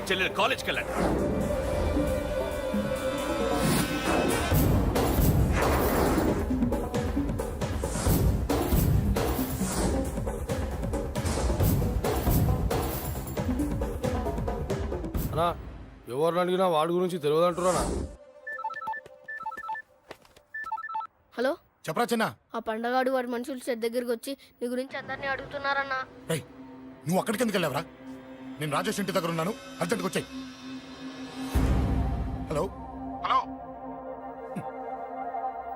చెల్లెలు కాలేజ్కి వెళ్ళండి. అన్నా ఎవరిని అడిగినా వాడి గురించి తెలియదంటున్నా. హలో చెప్పరా చిన్న. ఆ పండగాడు వాడి మనుషులు సెట్ దగ్గరికి వచ్చి నీ గురించి అందరినీ అడుగుతున్నారన్నా. రేయ్, నువ్వు అక్కడికి ఎందుకు వెళ్ళావరా? నేను రాజేష్ ఇంటి దగ్గర ఉన్నాను, అర్జెంట్గా వచ్చాయి. హలో హలో,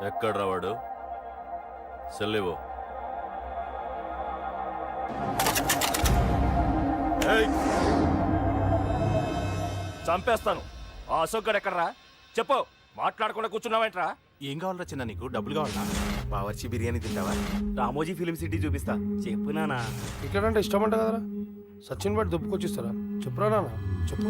ఎక్కడ్రా వాడు? సెల్లివో. చంపేస్తాను. ఆ అశోక్ గడు ఎక్కడ్రా? చెప్పు. మాట్లాడకుండా కూర్చున్నావేంట్రా? ఏం కావాలరా చిన్న? నీకు డబ్బులు కావాలా? బావర్చి బిర్యానీ తింటావా? రామోజీ ఫిలిం సిటీ చూపిస్తా. చెప్పు నానా. ఇక్కడ అంటే ఇష్టం అంట కదరా. సచిన్ బట్టి దుప్పుకొచ్చిస్తారా? చెప్పురా నాన్న, చెప్పు.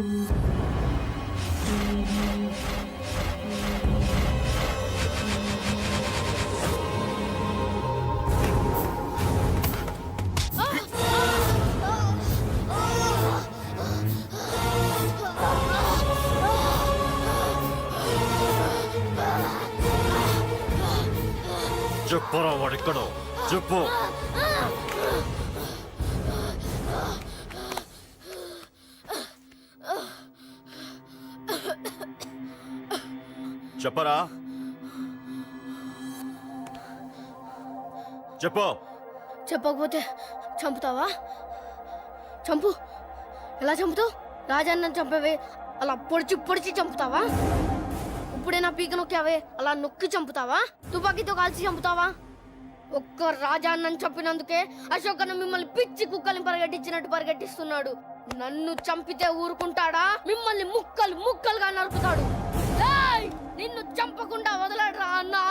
చెప్పురా వాడిక్కడో. చెప్పు. చెప్పరా. చెప్పు. చెప్పకపోతే చంపుతావా? చంపు. ఎలా చంపుతావు? రాజాన్నని చంపేవే అలా పొడిచి పొడిచి చంపుతావా? ఇప్పుడైనా పీక నొక్కావే అలా నొక్కి చంపుతావా? తుపాకీతో కాల్చి చంపుతావా? ఒక్క రాజాన్నని చంపినందుకే అశోక్ అన్న మిమ్మల్ని పిచ్చి కుక్కల్ని పరిగెట్టించినట్టు పరిగెట్టిస్తున్నాడు. నన్ను చంపితే ఊరుకుంటాడా? మిమ్మల్ని ముక్కలు ముక్కలుగా నరుకుతాడు. ఏయ్! నిన్ను చంపకుండా వదలడరా అన్నా.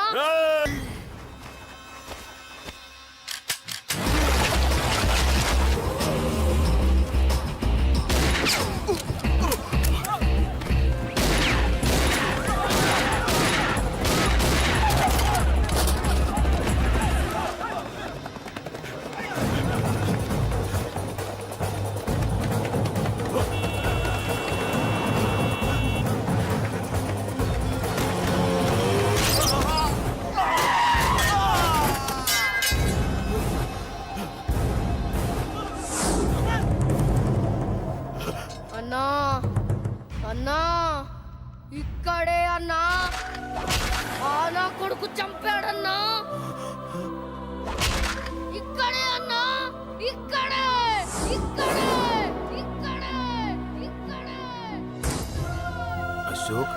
అన్నా అన్నా ఇక్కడే అన్నా. ఆ నా కొడుకు చంపాడన్నా. ఇక్కడే అన్నా. ఇక్కడే ఇక్కడే ఇక్కడే ఇక్కడే. అశోక్,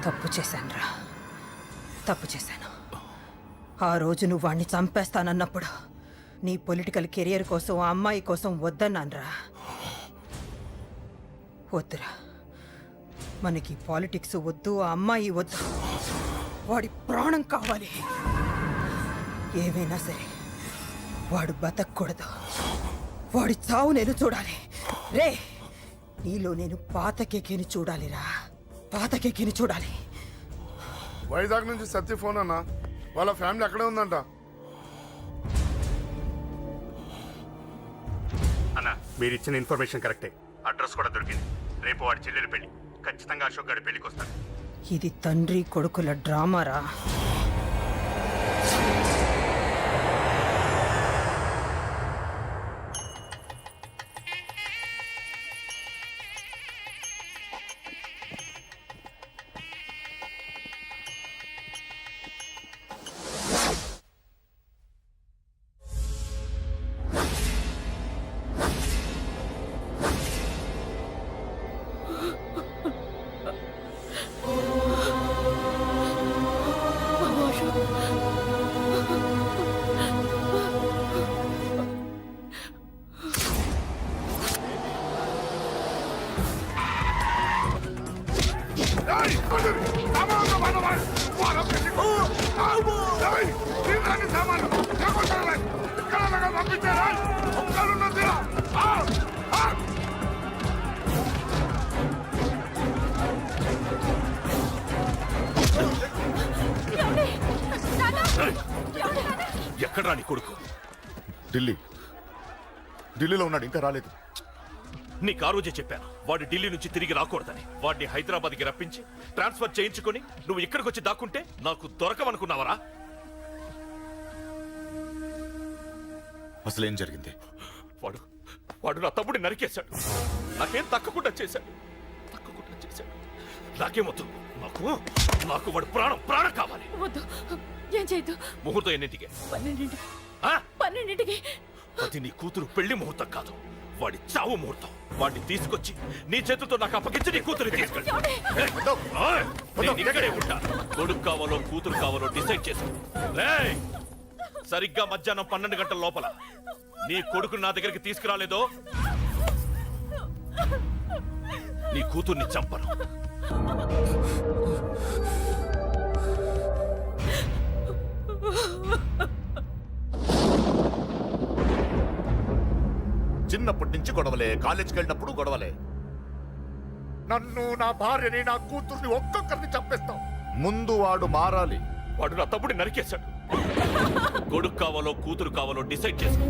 తప్పు చేశానురా, తప్పు చేశాను. ఆ రోజు నువ్వు వాణ్ణి చంపేస్తానన్నప్పుడు నీ పొలిటికల్ కెరియర్ కోసం ఆ అమ్మాయి కోసం వద్దన్నానురా. వద్దురా, మనకి పాలిటిక్స్ వద్దు, ఆ అమ్మాయి వద్దు. వాడి ప్రాణం కావాలి. ఏమైనా సరే వాడు బతకూడదు. వాడి చావు నేను చూడాలి. రే, నీలో నేను పాతకెక్కిని చూడాలిరా, పాతకెక్కిని చూడాలి. వైజాగ్ నుంచి సత్య ఫోన్ అన్న, వాళ్ళ ఫ్యామిలీ అక్కడే ఉందంట. అన్న అన్న మీరు ఇచ్చిన ఇన్ఫర్మేషన్ కరెక్టే. అడ్రస్ కూడా దొరికింది. రేపు వాడి చెల్లెలి పెళ్లి. ఖచ్చితంగా అశోక్ గారి పెళ్లికి వస్తాడు. ఇది తండ్రి కొడుకుల డ్రామారా. ఎక్కడ్రా నీ కొడుకు? ఢిల్లీలో ఉన్నాడు, ఇంకా రాలేదు. నీకు ఆ రోజే చెప్పాను వాడు ఢిల్లీ నుంచి తిరిగి రాకూడదని. వాడిని హైదరాబాద్కి రప్పించి ట్రాన్స్ఫర్ చేయించుకొని నువ్వు ఇక్కడికి వచ్చి దాక్కుంటే నాకు దొరకమనుకున్నావరా? అసలేం జరిగింది? వాడు నా తమ్ముడిని నరికేశాడు. నాకేం తక్కకుండా చేశాడు. నాకేమొద్దు. నాకు వాడు ప్రాణం కావాలి. వద్దు, ఏం చేయొద్దు. ముహూర్తం ఎన్నింటికి? 12ంటికి. అది నీ కూతురు పెళ్లి ముహూర్తం కాదు, వాడి చావు ముహూర్తం. వాడిని తీసుకొచ్చి నీ చేతులతో నాకు అప్పగించి నీ కూతురు తీసుకెళ్ళి. నేను ఇక్కడే ఉంటా. కొడుకు కావాలో కూతురు కావాలో డిసైడ్ చేసుకో. సరిగ్గా మధ్యాహ్నం 12 గంటల లోపల నీ కొడుకుని నా దగ్గరికి తీసుకురాలేదో నీ కూతుర్ని చంపను. చిన్నప్పటి నుంచి గొడవలే, కాలేజీకి వెళ్ళినప్పుడు గొడవలే. నన్ను, నా భార్యని, నా కూతుర్ని ఒక్కొక్కరిని చంపేస్తాం. ముందు వాడు మారాలి. వాడు నా తమ్ముడిని నరికేశాడు. కొడుకు కావాలో కూతురు కావాలో డిసైడ్ చేసుకో.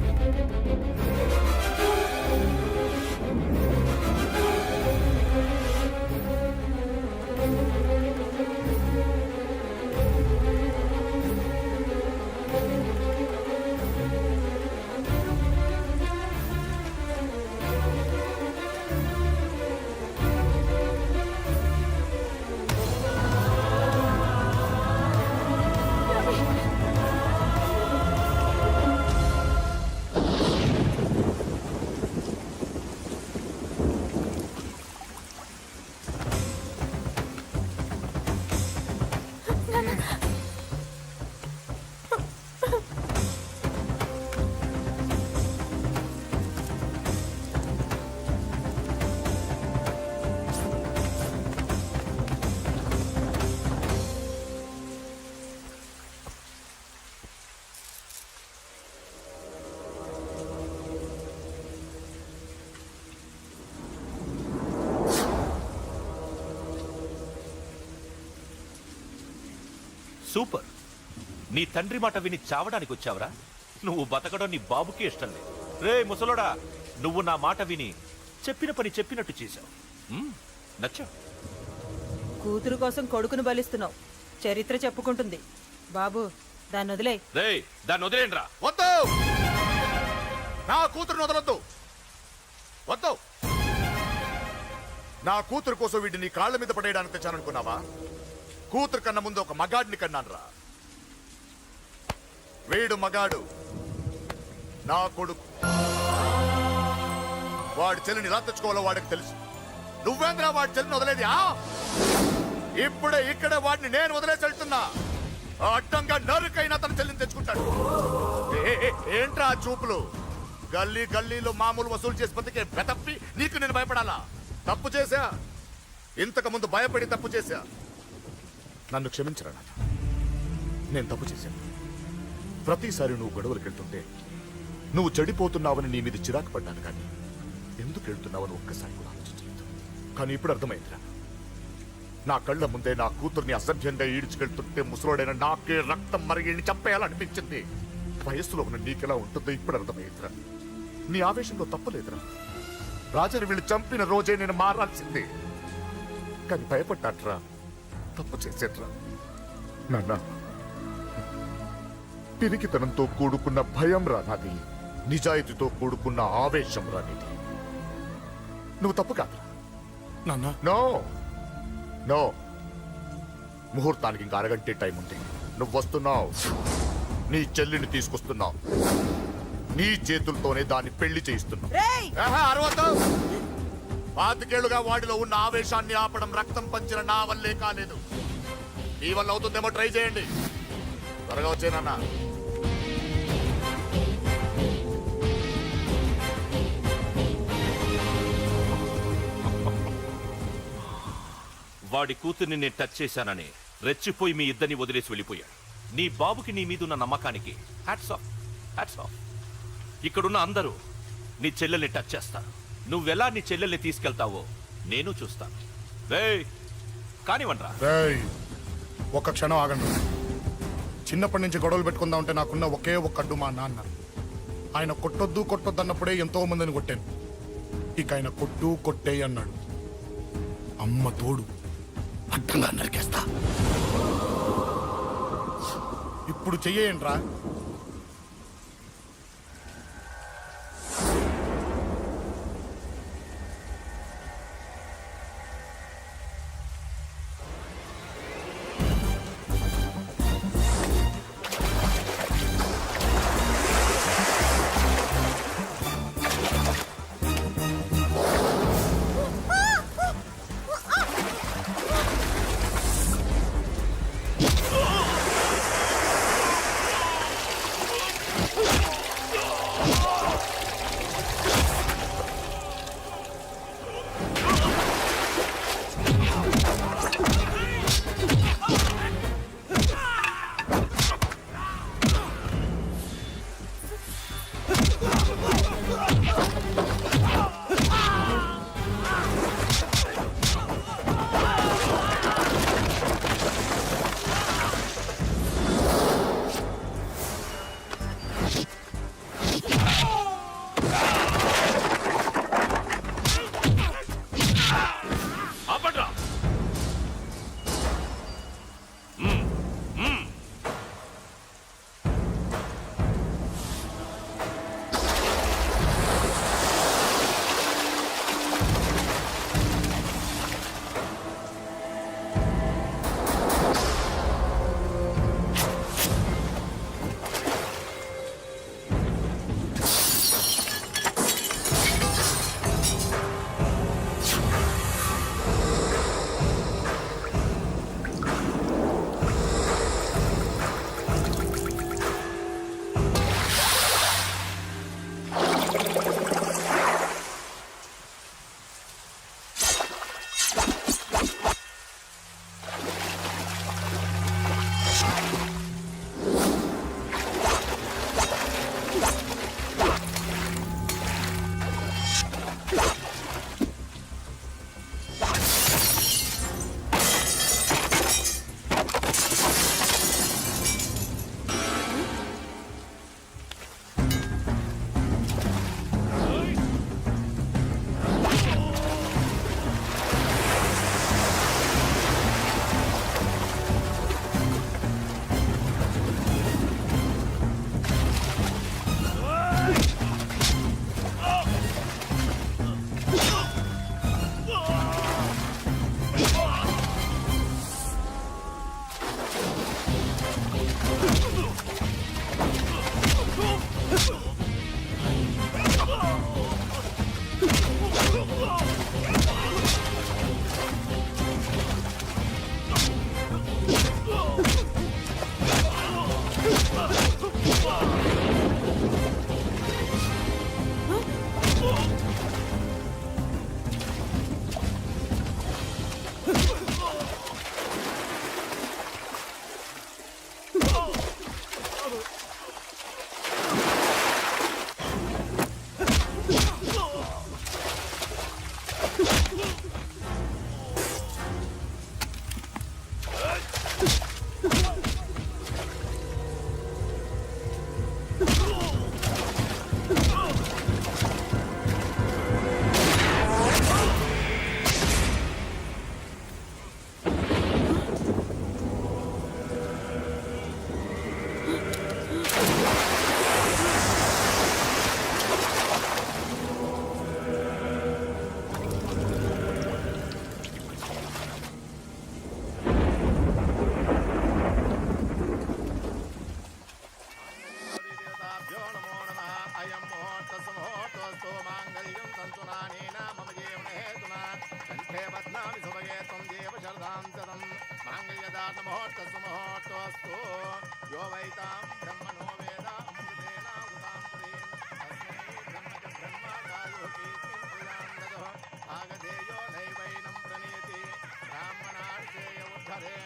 సూపర్. నీ తండ్రి మాట విని చావడానికి వచ్చావరా? నువ్వు బతకడం నీ బాబుకి ఇష్టం లేదు. రే ముసలోడా, నువ్వు నా మాట విని చెప్పిన పని చెప్పినట్టు చేశావు. నచ్చా? కూతురు కోసం కొడుకును బలిస్తున్నావు. చరిత్ర చెప్పుకుంటుంది. బాబు, దాన్ని వదిలే. రే దాన్ని వదిలేండ్రా. వద్దు, నా కూతురుని వదలొద్దు. వద్దు. నా కూతురు కోసం వీడిని నీ కాళ్ళ మీద పడేయడానికి తెచ్చాననుకున్నావా? కూతురు కన్నా ముందు ఒక మగాడిని కన్నాను రా. వీడు మగాడు, నా కొడుకు. వాడి చెల్లిని ఎలా తెచ్చుకోవాలో వాడికి తెలుసు. నువ్వేంద్రా వాడి చెల్లిని వదిలేది? ఇప్పుడే ఇక్కడే వాడిని నేను వదిలేసి వెళ్తున్నా. అడ్డంగా నరుకైనా తన చెల్లిని తెచ్చుకుంటాడు. ఏంట్రా ఆ చూపులు? గల్లీ గల్లీలో మామూలు వసూలు చేసి బతికే బెతప్పి నీకు నేను భయపడాలా? తప్పు చేశా, ఇంతకు ముందు భయపడి తప్పు చేశా. నన్ను క్షమించరా నాన్న, నేను తప్పు చేశాను. ప్రతిసారి నువ్వు గొడవలకు వెళ్తుంటే నువ్వు చెడిపోతున్నావని నీ మీద చిరాకు పడ్డాను, కానీ ఎందుకు వెళ్తున్నావని ఒక్కసారి కూడా ఆలోచించలేదు. కానీ ఇప్పుడు అర్థమైందిరా, నా కళ్ళ ముందే నా కూతుర్ని అసభ్యంగా ఈడ్చుకెళ్తుంటే ముసలోడైన నాకే రక్తం మరిగిని చంపేయాలనిపించింది. వయస్సులో ఉన్న నీకెలా ఉంటుందో ఇప్పుడు అర్థమైందిరా. నీ ఆవేశంలో తప్పులేదురా. రాజాని వీళ్ళు చంపిన రోజే నేను మారాల్సిందే. కానీ భయపడ్డాట్రా, తప్పు చేసేట్రా. నాన్న, పిరికితనంతో కూడుకున్న భయం రా నాది, నిజాయితీతో కూడుకున్న ఆవేశం రా నీది. నువ్వు తప్పు కాదురా. నాన్న నో నో, ముహూర్తానికి ఇంకా అరగంటే టైం ఉంది. నువ్వు వస్తున్నావు, నీ చెల్లిని తీసుకొస్తున్నావు, నీ చేతులతోనే దాన్ని పెళ్లి చేయిస్తున్నావు. ఆహా, అరవద్దు. పాతికేళ్లుగా వాడిలో ఉన్న ఆవేశాన్ని ఆపడం రక్తం పంచిన నా వల్లే కాలేదు. నీ వల్ల అవుతుందేమో ట్రై చేయండి. త్వరగా వచ్చేనన్నా. వాడి కూతుర్ని నేను టచ్ చేశానని రెచ్చిపోయి మీ ఇద్దరిని వదిలేసి వెళ్ళిపోయాడు. నీ బాబుకి నీ మీదున్న నమ్మకానికి హ్యాట్స్ ఆఫ్, హ్యాట్స్ ఆఫ్. ఇక్కడున్న అందరూ నీ చెల్లెల్ని టచ్ చేస్తారు. నువ్వెలా నీ చెల్లెల్ని తీసుకెళ్తావో నేను చూస్తాను. కానివ్వండ్రా. రేయ్, ఒక్క క్షణం ఆగండి. చిన్నప్పటి నుంచి గొడవలు పెట్టుకుందాం అంటే నాకున్న ఒకే ఒక్క అడ్డు మా నాన్న. ఆయన కొట్టొద్దు కొట్టొద్దు అన్నప్పుడే ఎంతో మందిని కొట్టాను. ఇక ఆయన కొట్టు కొట్టే అన్నాడు. అమ్మ తోడు అడ్డంగా నరికేస్తా. ఇప్పుడు చెయ్యేయండ్రా. అయం ముహూర్తస్సు మాంగళ్యం తంతునానేన మమ జీవనహేతునా కంఠే బధ్నామి సుభగే త్వం జీవ శరదాం శతం మాంగళ్యదాన ముహూర్తస్సు యో వైతాం బ్రహ్మణో వేద అమృతేన ఉదాం పురీం తస్మై బ్రహ్మచాయోకి ఆగధేయో నైవైనం ప్రణీతి బ్రాహ్మణార్చేయ ఉద్ధరే